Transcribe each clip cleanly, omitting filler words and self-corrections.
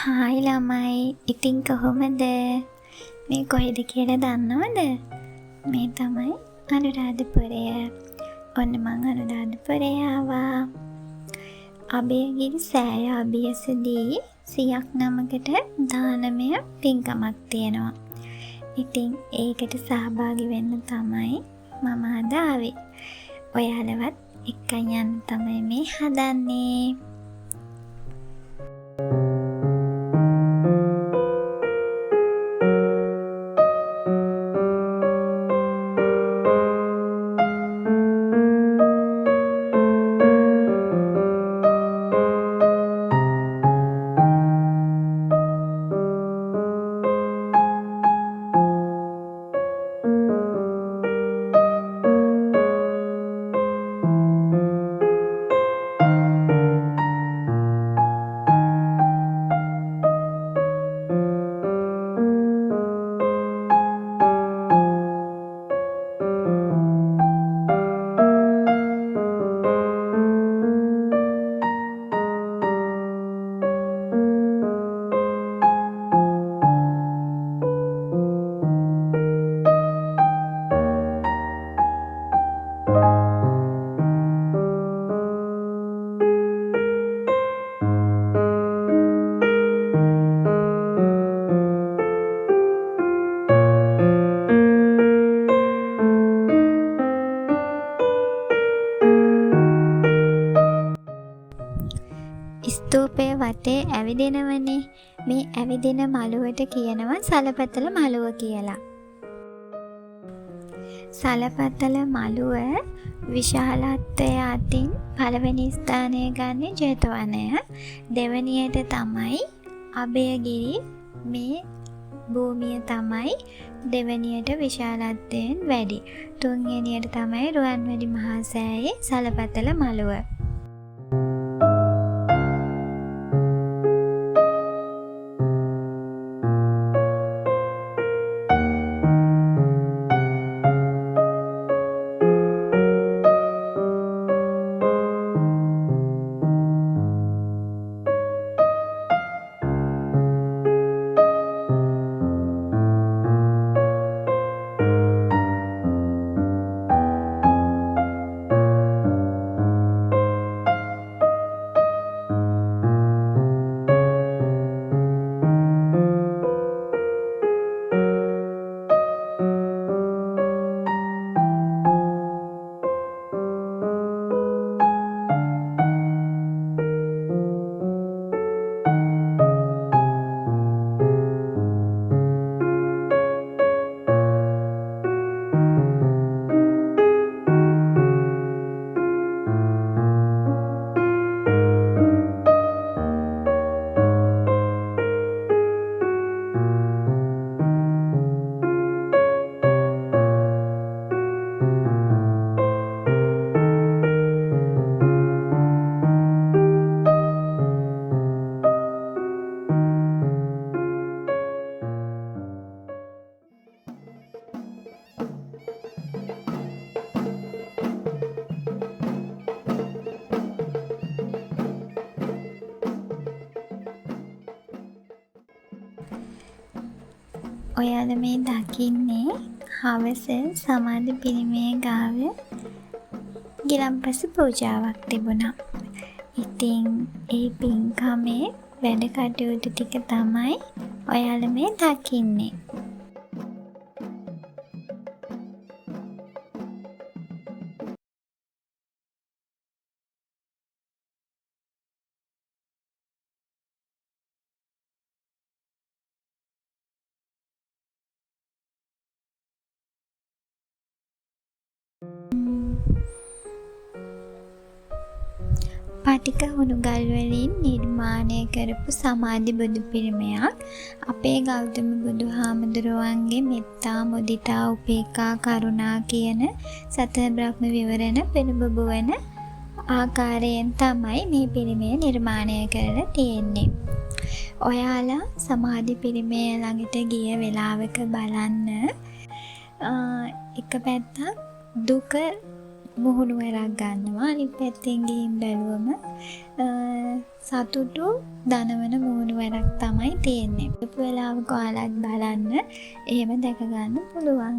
Hi ළමයි, ඉතින් කොහොමද? මේ කොහෙද කියලා දන්නවද? මේ තමයි අනුරාධපුරය. ඔන්න මං අනුරාධපුරේ ආවා. අභයගිරි සෑය අභියසදී 100ක් නමකට දානමය පින්කමක් තියෙනවා. ඉතින් ඒකට සහභාගී වෙන්න තමයි මම අද ආවේ. ඔයාලවත් එක්කන් යන්න තමයි මේ හදන්නේ. ස්තූපය වටේ ඇවිදිනවනේ. මේ ඇවිදින මළුවට කියනවා සලපතල මළුව කියලා. සලපතල මළුව විශාලත්වය අතින් පළවෙනි ස්ථානය ගන්නේ ජේතවනය. දෙවැනියට තමයි අභයගිරි. මේ භූමිය තමයි දෙවැනියට විශාලත්වයෙන් වැඩි. තුන්වෙනියට තමයි රුවන්වැලි මහා සෑයේ සලපතල මළුව. ඔයාලා මේ දකින්නේ හවස සමාධි පිළිමය ගාව ගිලන්පස පූජාවක් තිබුණා. ඉතින් ඒ පින්කමේ වැඩ කටයුතු ටික තමයි ඔයාලා මේ දකින්නේ. පටික හුණුගල් වලින් නිර්මාණය කරපු සමාධි බුදු පිළිමයක් අපේ ගෞතම බුදුහාමුදුරුවන්ගේ මෙත්තා, මුදිතා, උපේක්ඛා, කරුණා කියන සතර බ්‍රහ්ම විවරණ පෙනුබුබුවන ආකාරයෙන් තමයි මේ පිළිමය නිර්මාණය කරලා තියෙන්නේ. ඔයාලා සමාධි පිළිමය ළඟට ගිය වෙලාවක බලන්න එක පැත්තක් දුක මුහුණු වරක් ගන්නවා. අනිත් පැත්තෙන් ගිහින් බැලුවම සතුටු දනවන මුහුණු වරක් තමයි තියෙන්නේ. පුපු වෙලාවක ඔයාලත් බලන්න එහෙම දැක ගන්න පුළුවන්.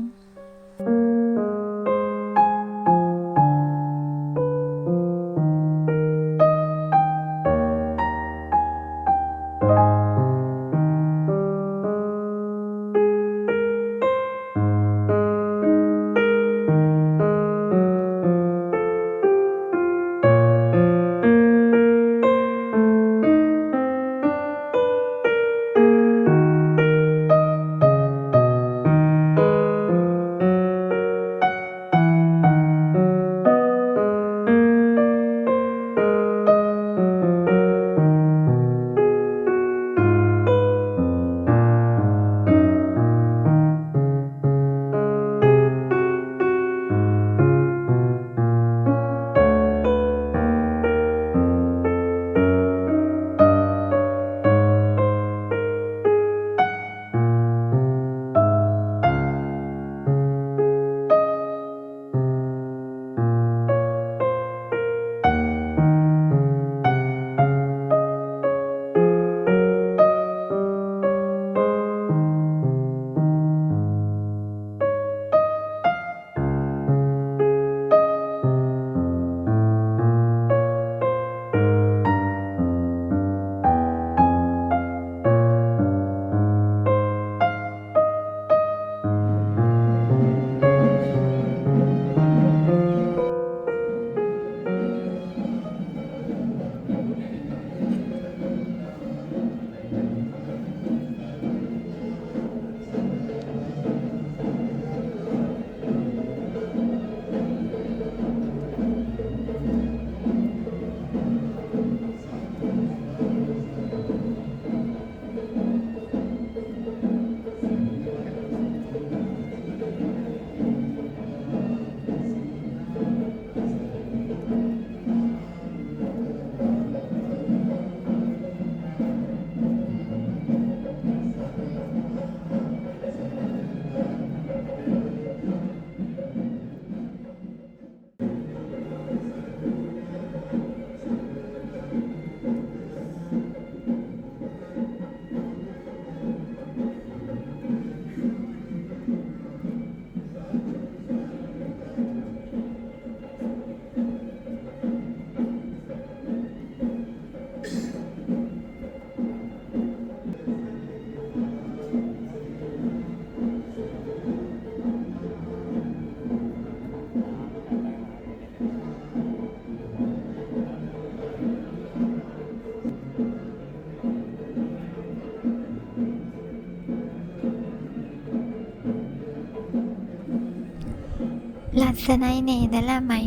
ලස්සනයි නේද ළමයි?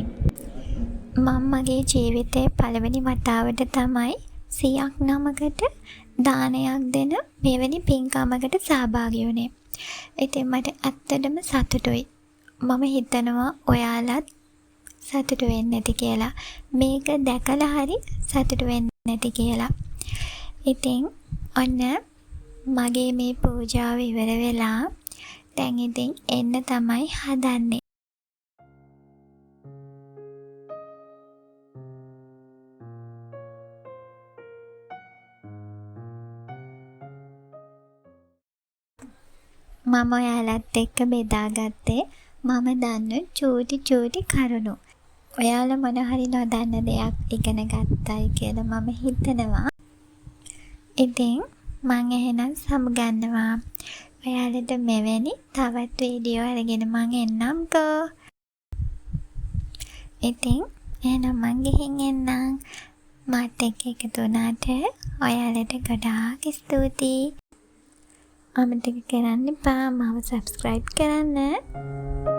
මම මගේ ජීවිතේ පළවෙනි වතාවට තමයි 100ක් නමකට දානයක් දෙන මෙවැනි පින්කමකට සහභාගී වුණේ. ඉතින් මට ඇත්තටම සතුටුයි. මම හිතනවා ඔයාලත් සතුටු වෙන්න ඇති කියලා. මේක දැකලා හරි සතුටු වෙන්න ඇති කියලා. ඉතින් ඔන්න මගේ මේ පූජාව ඉවර වෙලා දැන් ඉතින් එන්න තමයි හදන්නේ. මම ඔයාලත් එක්ක බෙදාගත්තේ මම දන්න චූටි කරුණු. ඔයාලා මොන හරි නොදන්න දෙයක් ඉගෙන ගත්තයි කියලා මම හිතනවා. ඉතින් මං එහෙනම් සමුගන්නවා. ඔයාලට මෙවැනි තවත් වීඩියෝ අරගෙන මං එන්නම්කෝ. ඉතින් එහෙනම් මං ගිහින් එන්නම්. මාත් එක්ක එකතු වුණාට ඔයාලට ගොඩාක් ස්තුතියි. අමතක කරන්න එපා මාව subscribe කරන්න.